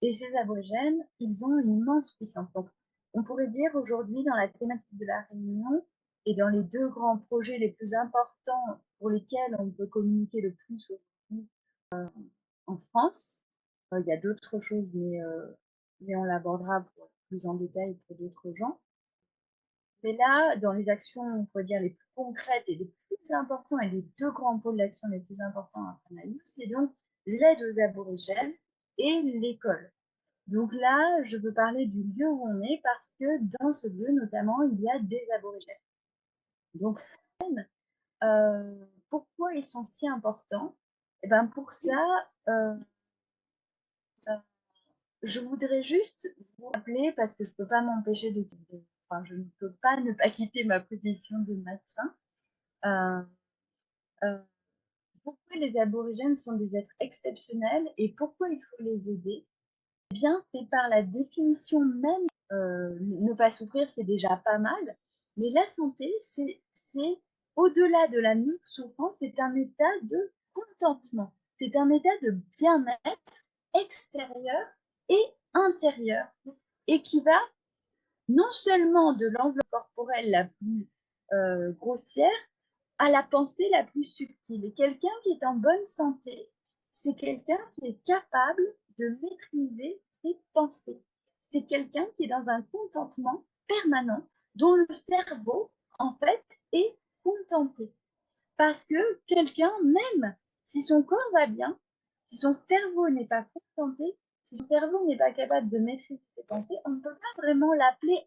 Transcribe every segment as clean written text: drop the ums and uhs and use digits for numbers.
Et ces aborigènes, ils ont une immense puissance. Donc, on pourrait dire aujourd'hui, dans la thématique de la Réunion et dans les deux grands projets les plus importants pour lesquels on peut communiquer le plus aujourd'hui en France, il y a d'autres choses, mais on l'abordera plus en détail pour d'autres gens. Mais là, dans les actions, on pourrait dire les plus concrètes et les plus importants, et les deux grands pôles d'action les plus importants à Panayou, c'est donc l'aide aux aborigènes et l'école. Donc là, je veux parler du lieu où on est parce que dans ce lieu, notamment, il y a des aborigènes. Donc, pourquoi ils sont si importants? Eh ben, pour ça, euh, euh, je voudrais juste vous rappeler, parce que je peux pas m'empêcher enfin, je ne peux pas ne pas quitter ma position de médecin. Euh, euh, Pourquoi les aborigènes sont des êtres exceptionnels et pourquoi il faut les aider? Eh bien, c'est par la définition même. Ne pas souffrir, c'est déjà pas mal. Mais la santé, c'est au-delà de la non-souffrance, c'est un état de contentement. C'est un état de bien-être extérieur et intérieur. Et qui va non seulement de l'enveloppe corporelle la plus grossière à la pensée la plus subtile. Et quelqu'un qui est en bonne santé, c'est quelqu'un qui est capable de maîtriser ses pensées. C'est quelqu'un qui est dans un contentement permanent, dont le cerveau, en fait, est contenté. Parce que quelqu'un, même si son corps va bien, si son cerveau n'est pas contenté, si son cerveau n'est pas capable de maîtriser ses pensées, on ne peut pas vraiment l'appeler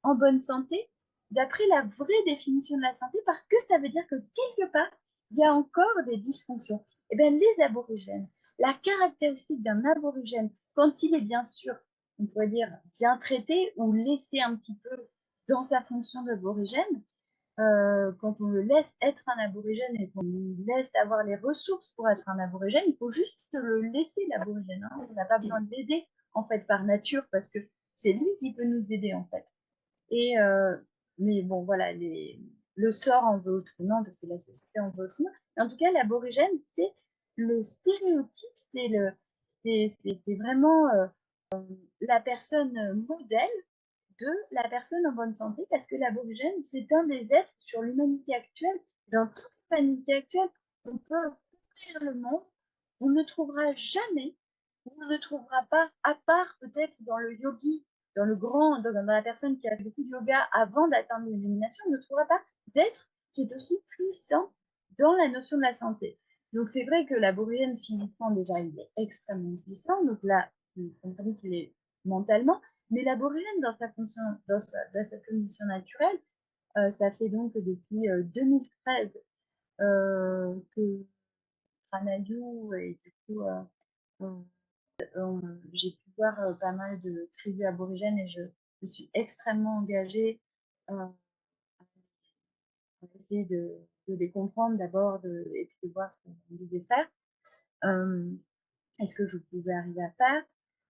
en bonne santé, d'après la vraie définition de la santé, parce que ça veut dire que quelque part, il y a encore des dysfonctions. Eh bien, les aborigènes, la caractéristique d'un aborigène, quand il est bien sûr, on pourrait dire, bien traité ou laissé un petit peu dans sa fonction d'aborigène, quand on le laisse être un aborigène et qu'on lui laisse avoir les ressources pour être un aborigène, il faut juste le laisser l'aborigène. Hein. On n'a pas besoin de l'aider en fait par nature parce que c'est lui qui peut nous aider en fait. Et mais bon, voilà, le sort en veut autrement, parce que la société en veut autrement. Mais en tout cas, l'aborigène, c'est le stéréotype, c'est vraiment la personne modèle de la personne en bonne santé, parce que l'aborigène, c'est un des êtres sur l'humanité actuelle, dans toute l'humanité actuelle, on peut ouvrir le monde, on ne trouvera jamais, on ne trouvera pas, à part peut-être dans le yogi, dans la personne qui a fait beaucoup de yoga avant d'atteindre l'illumination, on ne trouvera pas d'être qui est aussi puissant dans la notion de la santé. Donc c'est vrai que l'aborigène physiquement déjà il est extrêmement puissant, donc là vous comprenez qu'il est mentalement, mais l'aborigène dans sa fonction, dans sa condition naturelle, ça fait donc depuis 2013 que Ranayou et du coup j'ai pu voir pas mal de tribus aborigènes et je suis extrêmement engagée pour essayer de les comprendre d'abord et puis de voir ce qu'on devait faire. Euh, Est-ce que je pouvais arriver à faire?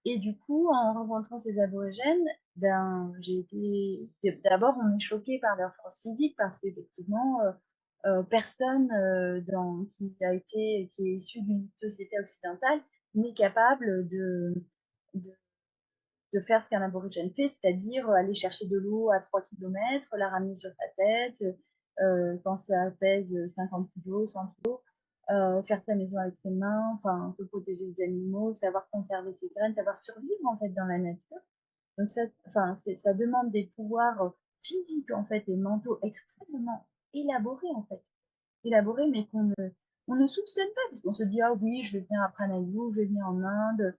Et du coup, en rencontrant ces aborigènes, ben, j'ai été. D'abord, on est choqué par leur force physique parce qu'effectivement, personne qui est issu d'une société occidentale n'est capable de, de faire ce qu'un aborigène fait, c'est-à-dire aller chercher de l'eau à 3 kilomètres, la ramener sur sa tête, quand ça pèse 50 kilos, 100 kilos, faire sa maison avec ses mains, enfin, se protéger des animaux, savoir conserver ses graines, savoir survivre en fait dans la nature. Donc ça, enfin, ça demande des pouvoirs physiques en fait et mentaux extrêmement élaborés en fait, élaborés mais on ne soupçonne pas parce qu'on se dit ah oui, je vais venir à Pranayou, je vais venir en Inde,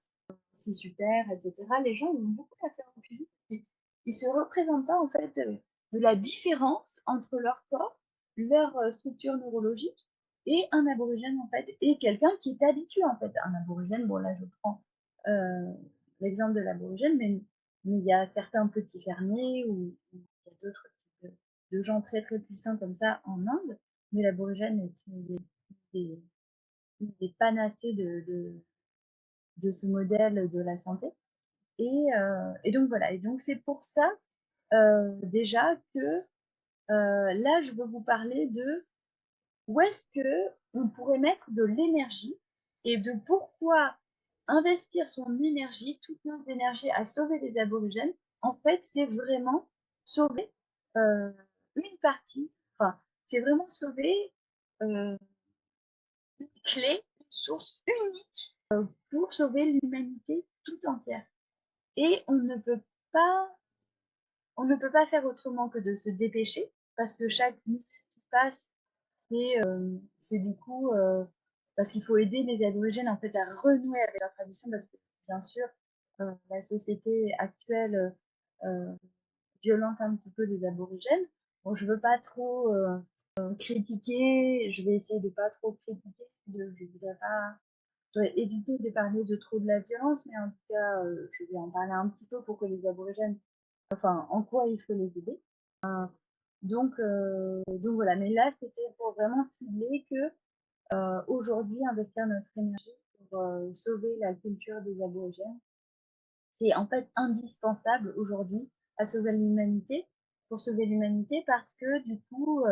c'est super, etc. Les gens ils ont beaucoup à faire en physique parce qu'ils se représentent pas en fait de la différence entre leur corps, leur structure neurologique et un aborigène en fait, et quelqu'un qui est habitué en fait. Un aborigène, bon là je prends euh, l'exemple de l'aborigène, mais il y a certains petits fermiers ou il y a d'autres types de gens très très puissants comme ça en Inde, mais l'aborigène est une des panacées de ce modèle de la santé. Et donc voilà, et donc c'est pour ça déjà que là je veux vous parler de où est-ce que on pourrait mettre de l'énergie et de pourquoi investir son énergie, toutes nos énergies à sauver les aborigènes, en fait, c'est vraiment sauver une partie, enfin, c'est vraiment sauver une clé, une source unique pour sauver l'humanité tout entière. Et pas, on ne peut pas faire autrement que de se dépêcher, parce que chaque minute qui passe, c'est du coup, parce qu'il faut aider les aborigènes en fait à renouer avec leur tradition, parce que bien sûr, la société actuelle violente un petit peu les aborigènes. Bon, je veux pas trop critiquer, je vais essayer de pas trop critiquer, je voudrais pas, je vais éviter de parler de trop de la violence, mais en tout cas, je vais en parler un petit peu pour que les aborigènes, enfin, en quoi il faut les aider. Donc voilà, mais là, c'était pour vraiment cibler que aujourd'hui, investir notre énergie pour sauver la culture des aborigènes, c'est en fait indispensable aujourd'hui à sauver l'humanité, pour sauver l'humanité parce que du coup,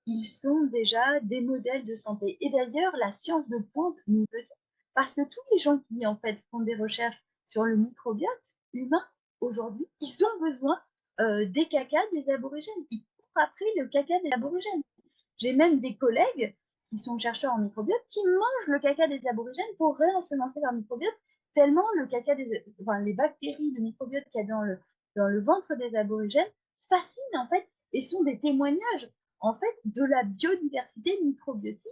ils sont déjà des modèles de santé. Et d'ailleurs, la science de pointe nous le dit, parce que tous les gens qui en fait font des recherches sur le microbiote humain aujourd'hui, ils ont besoin des cacas des aborigènes. Ils courent après le caca des aborigènes. J'ai même des collègues qui sont chercheurs en microbiote qui mangent le caca des aborigènes pour réensemencer leur microbiote, tellement enfin, les bactéries, le microbiote qu'il y a dans le ventre des aborigènes fascinent en fait et sont des témoignages en fait de la biodiversité microbiotique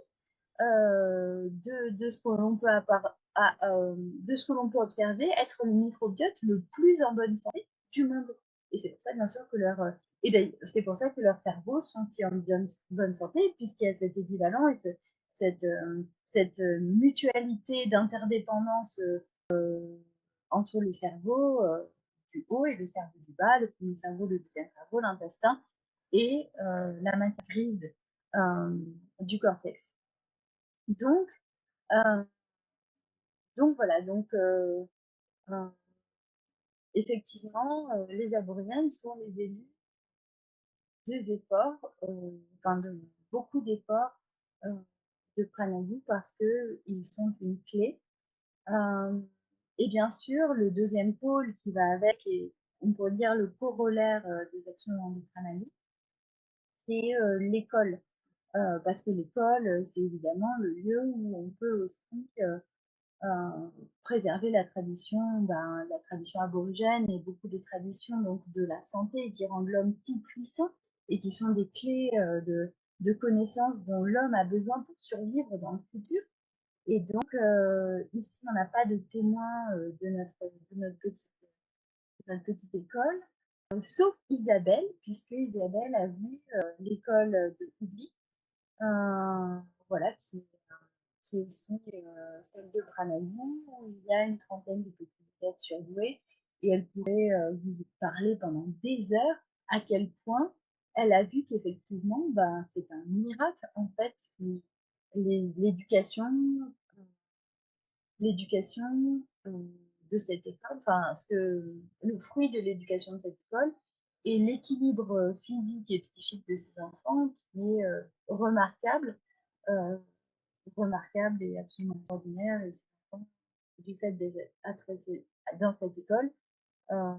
de ce que l'on peut de ce que l'on peut observer être le microbiote le plus en bonne santé du monde. Et c'est pour ça, bien sûr, que c'est pour ça que leurs cerveaux sont si en bonne santé, puisqu'il y a cet équivalent et cette mutualité d'interdépendance entre le cerveau du haut et le cerveau du bas, le premier cerveau, le deuxième cerveau, l'intestin et la matière grise du cortex. Donc, euh, donc voilà, euh, effectivement, les aborigènes sont les élus des efforts, enfin de beaucoup d'efforts de Pranayama parce qu'ils sont une clé. Euh, et bien sûr, le deuxième pôle qui va avec, et on pourrait dire le corollaire des actions de Pranayama, c'est l'école. Parce que l'école, c'est évidemment le lieu où on peut aussi préserver la tradition aborigène et beaucoup de traditions donc de la santé qui rendent l'homme si puissant et qui sont des clés de connaissances dont l'homme a besoin pour survivre dans le futur. Et donc ici, on n'a pas de témoin de notre petite école, sauf Isabelle, puisque Isabelle a vu l'école de public, voilà, qui est aussi celle de Pranayama, où il y a une trentaine de petites têtes surdouées, et elle pourrait vous parler pendant des heures à quel point elle a vu qu'effectivement, ben, c'est un miracle en fait, l'éducation, l'éducation de cette école, enfin, le fruit de l'éducation de cette école et l'équilibre physique et psychique de ces enfants qui est remarquable. Euh, Remarquable et absolument extraordinaire. Et du fait d'être dans cette école, euh,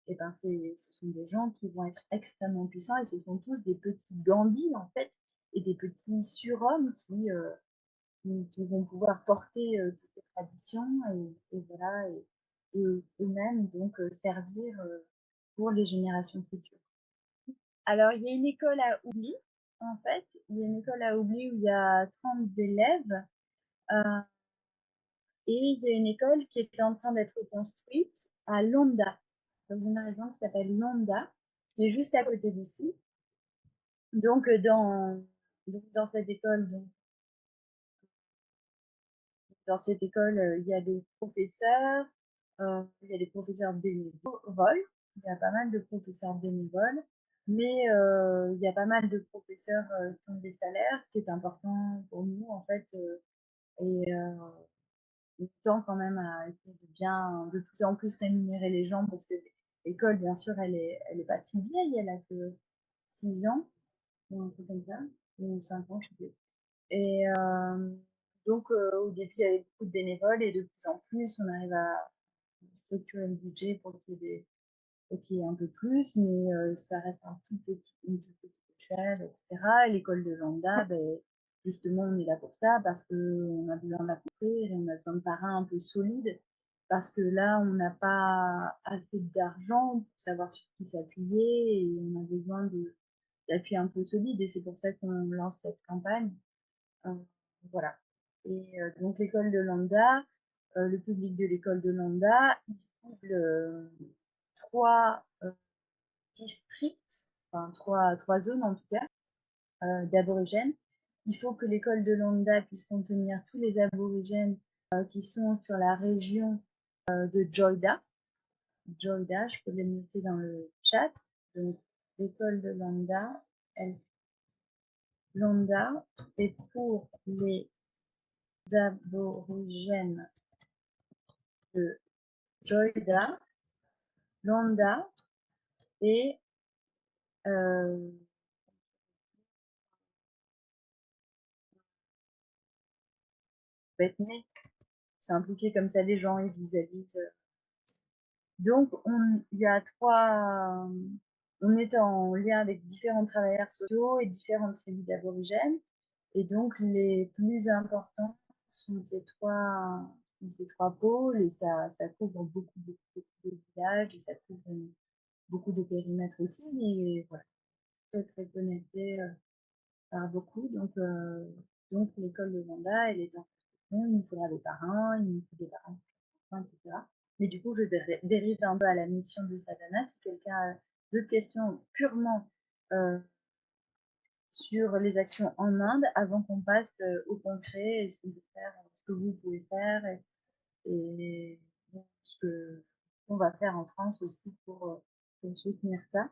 et ben ce sont des gens qui vont être extrêmement puissants et ce sont tous des petits Gandhi en fait et des petits surhommes qui vont pouvoir porter toutes ces traditions et voilà et eux-mêmes donc servir pour les générations futures. Alors il y a une école à Oubli en fait, il y a une école à Oubli où il y a 30 élèves. Euh, Et il y a une école qui est en train d'être construite à Londa, dans une région qui s'appelle Londa, qui est juste à côté d'ici. Donc, dans cette école, il y a des professeurs, il y a des professeurs bénévoles, il y a pas mal de professeurs bénévoles, mais il y a pas mal de professeurs qui ont des salaires, ce qui est important pour nous, en fait, et on tend quand même à essayer de plus en plus rémunérer les gens parce que l'école, bien sûr, elle est pas si vieille, elle a que 6 ans, ou un truc comme ça, ou 5 ans, je sais plus. Et Donc, au début, il y avait beaucoup de bénévoles et de plus en plus, on arrive à structurer le budget pour qu'il y ait un peu plus, mais ça reste une toute petite échelle, etc. Et l'école de Lambda, ben, justement, on est là pour ça parce qu'on a besoin de la construire et on a besoin de parrains un peu solides parce que là, on n'a pas assez d'argent pour savoir sur qui s'appuyer et on a besoin d'appui un peu solide et c'est pour ça qu'on lance cette campagne. Euh, voilà. Et donc l'école de Lambda, le public de l'école de Lambda, il cible 3 districts, enfin 3 zones en tout cas, d'aborigènes. Il faut que l'école de Lambda puisse contenir tous les aborigènes qui sont sur la région de Joyda. Joyda, je peux les noter dans le chat. Donc, l'école de Lambda, Lambda, c'est pour les aborigènes de Joyda. Lambda, et Bethany, c'est impliqué comme ça les gens, ils visualisent. Donc, il y a on est en lien avec différents travailleurs sociaux et différentes tribus d'aborigènes. Et donc, les plus importants sont ces trois pôles et ça couvre beaucoup de villages et ça couvre beaucoup de périmètres aussi. Et voilà, très, très connecté par beaucoup. Donc l'école de Vanda, elle est en construction. Il nous faudra des parrains, il nous faut des parrains, etc. Mais du coup, je dérive un peu à la mission de Sadhana. Si quelqu'un a d'autres questions purement sur les actions en Inde, avant qu'on passe au concret et ce qu'on peut faire, ce que vous pouvez faire et ce qu'on va faire en France aussi pour soutenir ça.